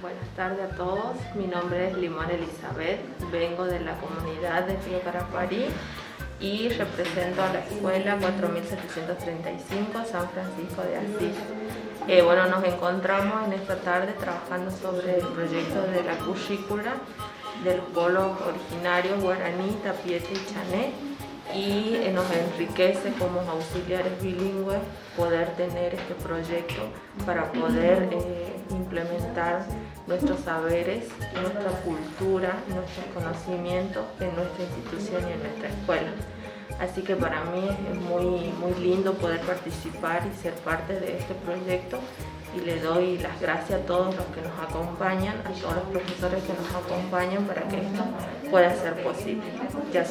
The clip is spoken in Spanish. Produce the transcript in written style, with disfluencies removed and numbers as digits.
Buenas tardes a todos, mi nombre es Limón Elizabeth, vengo de la comunidad de Aguaray y represento a la escuela 4735 San Francisco de Asís. Nos encontramos en esta tarde trabajando sobre el proyecto de la currícula de los pueblos originarios guaraní, tapiete y chané, y nos enriquece como auxiliares bilingües poder tener este proyecto para poder implementar nuestros saberes, nuestra cultura, nuestros conocimientos en nuestra institución y en nuestra escuela. Así que para mí es muy lindo poder participar y ser parte de este proyecto, y le doy las gracias a todos los que nos acompañan, a todos los profesores que nos acompañan para que esto pueda ser posible. Ya